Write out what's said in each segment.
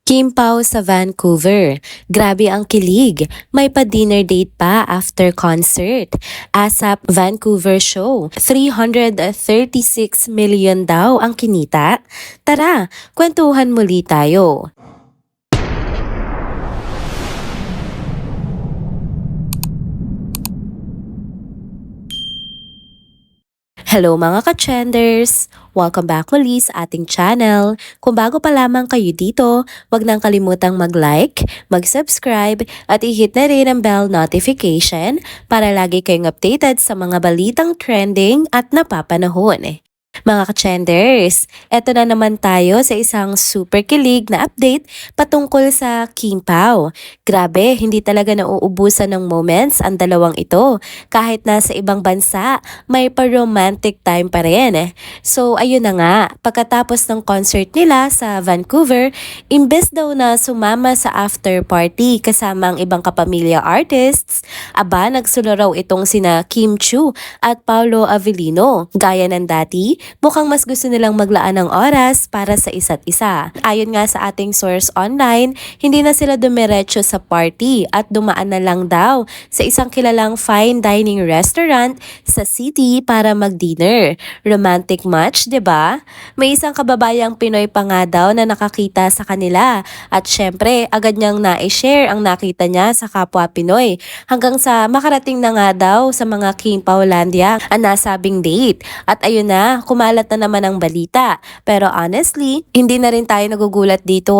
Kim Pao sa Vancouver. Grabe ang kilig. May pa-dinner date pa after concert. ASAP Vancouver show. 336 million daw ang kinita. Tara, kwentuhan muli tayo. Hello mga ka-trenders! Welcome back muli sa ating channel. Kung bago pa lamang kayo dito, wag nang kalimutang mag-like, mag-subscribe at i-hit na rin ang bell notification para lagi kayong updated sa mga balitang trending at napapanahon. Mga ka-trenders, eto na naman tayo sa isang super kilig na update patungkol sa Kim Pao. Grabe, hindi talaga nauubusan ng moments ang dalawang ito. Kahit nasa ibang bansa, may pa-romantic time pa rin. So ayun na nga, pagkatapos ng concert nila sa Vancouver, imbes daw na sumama sa after party kasama ang ibang kapamilya artists, nagsulo raw itong sina Kim Chiu at Paolo Avellino. Gaya ng dati, mukhang mas gusto nilang maglaan ng oras para sa isa't isa. Ayon nga sa ating source online, hindi na sila dumiretso sa party at dumaan na lang daw sa isang kilalang fine dining restaurant sa city para mag-dinner. Romantic match, 'di ba? May isang kababayang Pinoy pa nga daw na nakakita sa kanila at syempre agad niyang na-share ang nakita niya sa kapwa Pinoy hanggang sa makarating na nga daw sa mga Kim Paulandia ang nasabing date. At ayun na, kumalat na naman ang balita. Pero honestly, hindi na rin tayo nagugulat dito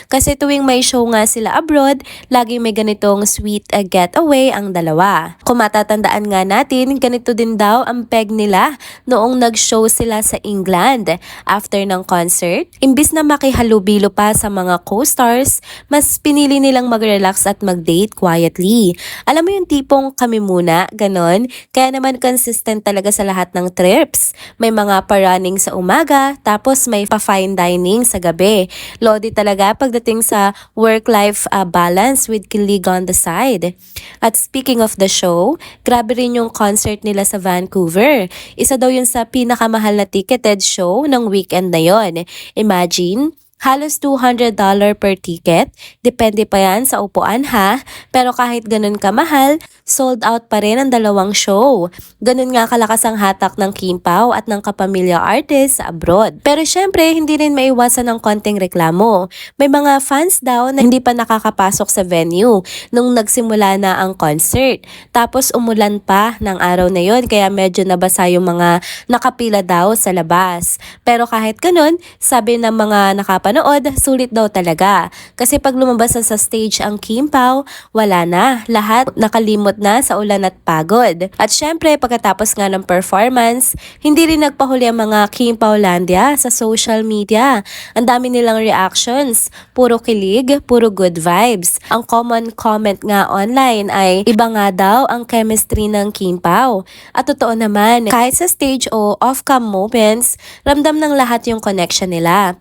kasi tuwing may show nga sila abroad, laging may ganitong sweet getaway ang dalawa. Kung matatandaan nga natin, ganito din daw ang peg nila noong nag-show sila sa England. After ng concert, imbis na makihalubilo pa sa mga co-stars, mas pinili nilang mag-relax at mag-date quietly. Alam mo yung tipong kami muna, ganon? Kaya naman consistent talaga sa lahat ng trips. May mga pa-running sa umaga, tapos may pa-fine dining sa gabi. Lodi talaga pagdating sa work-life balance with kilig on the side. At speaking of the show, grabe rin yung concert nila sa Vancouver. Isa daw yun sa pinakamahal na ticketed show ng weekend na yon. Imagine, halos $200 per ticket. Depende pa yan sa upuan ha. Pero kahit ganun kamahal, sold out pa rin ang dalawang show. Ganun nga kalakas ang hatak ng Kim Pao at ng kapamilya artist sa abroad. Pero syempre, hindi rin maiwasan ng konting reklamo. May mga fans daw na hindi pa nakakapasok sa venue nung nagsimula na ang concert. Tapos umulan pa ng araw na yon kaya medyo nabasa yung mga nakapila daw sa labas. Pero kahit ganun, sabi ng mga nakapanood, sulit daw talaga. Kasi pag lumabas na sa stage ang Kim Pao, wala na. Lahat nakalimot na sa ulan at pagod. At syempre, pagkatapos nga ng performance, hindi rin nagpahuli ang mga Kim Paulandia sa social media. Ang dami nilang reactions. Puro kilig, puro good vibes. Ang common comment nga online ay iba nga daw ang chemistry ng Kim Pao. At totoo naman, kahit sa stage o off-cam moments, ramdam ng lahat yung connection nila.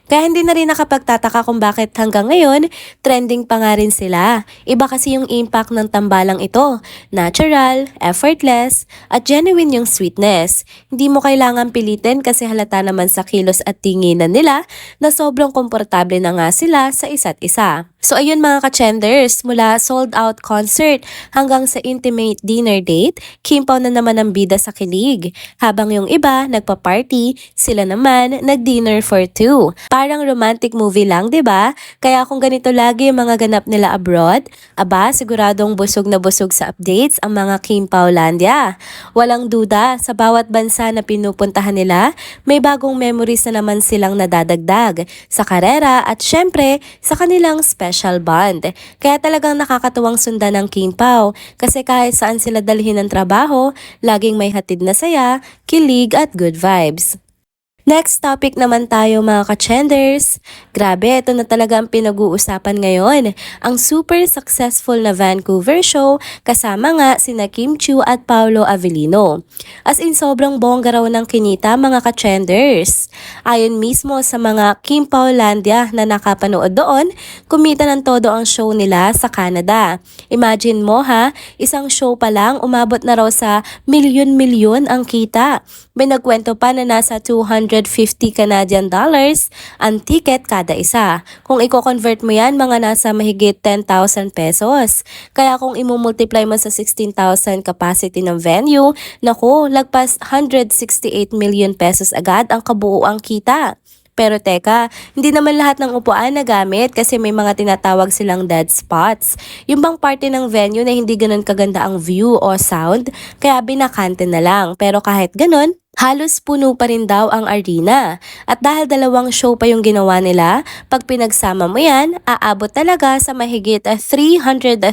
Kaya hindi na rin nakapagtataka kung bakit hanggang ngayon, trending pa nga rin sila. Iba kasi yung impact ng tambalang ito. Natural, effortless, at genuine yung sweetness. Hindi mo kailangan pilitin kasi halata naman sa kilos at tinginan nila na sobrang komportable na nga sila sa isa't isa. So ayun mga ka-trenders, mula sold out concert hanggang sa intimate dinner date, Kim Pao na naman ang bida sa kilig. Habang yung iba nagpa-party, sila naman nag-dinner for two. Parang romantic movie lang, 'di ba? Kaya kung ganito lagi yung mga ganap nila abroad, siguradong busog na busog sa updates ang mga Kim Paulandia. Walang duda, sa bawat bansa na pinupuntahan nila, may bagong memories na naman silang nadadagdag sa karera at syempre sa kanilang special bond. Kaya talagang nakakatuwang sundan ng Kim Pao kasi kahit saan sila dalhin ng trabaho, laging may hatid na saya, kilig at good vibes. Next topic naman tayo mga ka-trenders. Grabe, ito na talaga ang pinag-uusapan ngayon. Ang super successful na Vancouver show kasama nga sina Kim Chiu at Paolo Avellino. As in sobrang bongga raw ng kinita mga ka-trenders. Ayon mismo sa mga Kim Paulandia na nakapanood doon, kumita ng todo ang show nila sa Canada. Imagine mo ha, isang show pa lang umabot na raw sa milyon-milyon ang kita. May nagkwento pa na nasa 200 $350 Canadian dollars ang ticket kada isa. Kung i-convert mo yan, mga nasa mahigit 10,000 pesos. Kaya kung imumultiply mo sa 16,000 capacity ng venue, naku, lagpas 168 million pesos agad ang kabuuang kita. Pero teka, hindi naman lahat ng upuan na gamit kasi may mga tinatawag silang dead spots. Yung bang parte ng venue na hindi ganun kaganda ang view o sound, kaya binakante na lang. Pero kahit ganun, halos puno pa rin daw ang arena. At dahil 2 show pa yung ginawa nila, pag pinagsama mo yan, aabot talaga sa mahigit 336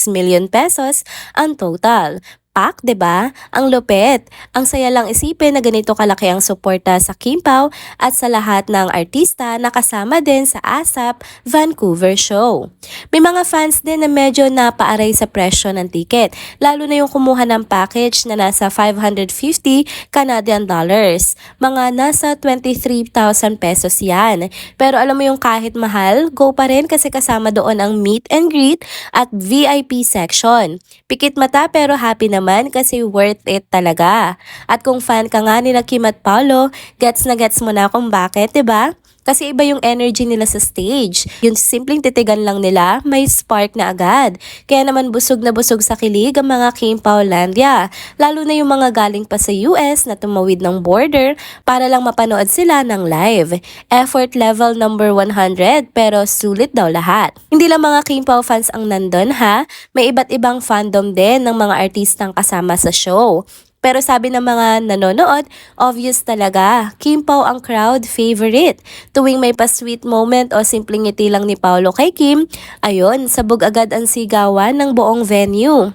million pesos ang total. Pak, 'di ba? Ang lupit. Ang saya lang isipin na ganito kalaki ang suporta sa Kimpaw at sa lahat ng artista na kasama din sa ASAP Vancouver show. May mga fans din na medyo napaaray sa presyo ng ticket, lalo na yung kumuha ng package na nasa 550 Canadian dollars. Mga nasa 23,000 pesos yan. Pero alam mo yung kahit mahal, go pa rin kasi kasama doon ang meet and greet at VIP section. Pikit mata pero happy naman kasi worth it talaga. At kung fan ka nga nila Kim at Paolo, gets na gets mo na kung bakit, 'di ba? Kasi iba yung energy nila sa stage. Yung simpleng titigan lang nila, may spark na agad. Kaya naman busog na busog sa kilig ang mga Kim Paulandia. Lalo na yung mga galing pa sa US na tumawid ng border para lang mapanood sila ng live. Effort level number 100 pero sulit daw lahat. Hindi lang mga Kim Pao fans ang nandun ha, may iba't ibang fandom din ng mga artistang kasama sa show. Pero sabi ng mga nanonood, obvious talaga, Kim Pao ang crowd favorite. Tuwing may pa-sweet moment o simpleng ngiti lang ni Paolo kay Kim, ayun, sabog agad ang sigawan ng buong venue.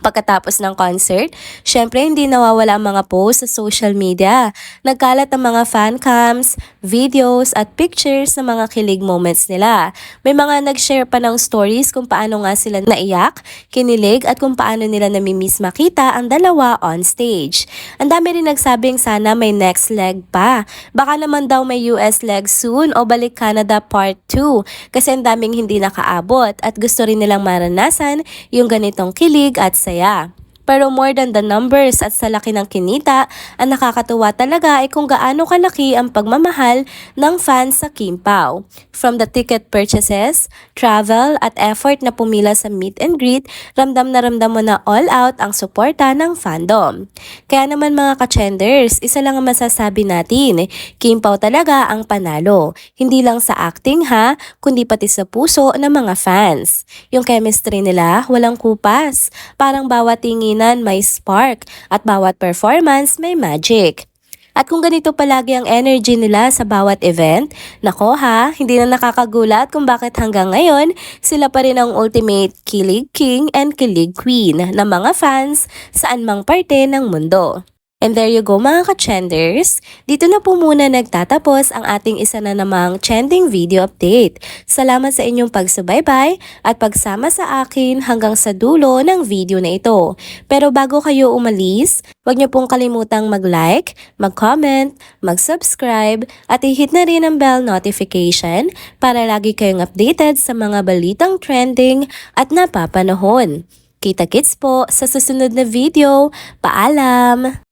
Pagkatapos ng concert, syempre hindi nawawala ang mga posts sa social media. Nagkalat ang mga fan cams, videos at pictures ng mga kilig moments nila. May mga nag-share pa ng stories kung paano nga sila naiyak, kinilig at kung paano nila namimiss makita ang dalawa on stage. Ang dami rin nagsabing sana may next leg pa. Baka naman daw may US leg soon o balik Canada part 2 kasi ang daming hindi nakaabot at gusto rin nilang maranasan yung ganitong kilig at saya. Pero more than the numbers at sa laki ng kinita, ang nakakatuwa talaga ay kung gaano kalaki ang pagmamahal ng fans sa Kim Pao. From the ticket purchases, travel at effort na pumila sa meet and greet, ramdam mo na all out ang suporta ng fandom. Kaya naman mga ka-chenders, isa lang ang masasabi natin, Kim Pao talaga ang panalo. Hindi lang sa acting ha, kundi pati sa puso ng mga fans. Yung chemistry nila, walang kupas. Parang bawat tingin may spark at bawat performance may magic. At kung ganito palagi ang energy nila sa bawat event, nako ha, hindi na nakakagulat kung bakit hanggang ngayon sila pa rin ang ultimate kilig king and kilig queen ng mga fans saan mang parte ng mundo. And there you go mga ka-chenders, dito na po muna nagtatapos ang ating isa na namang trending video update. Salamat sa inyong pagsubaybay at pagsama sa akin hanggang sa dulo ng video na ito. Pero bago kayo umalis, huwag niyo pong kalimutang mag-like, mag-comment, mag-subscribe at i-hit na rin ang bell notification para lagi kayong updated sa mga balitang trending at napapanahon. Kita-kits po sa susunod na video. Paalam!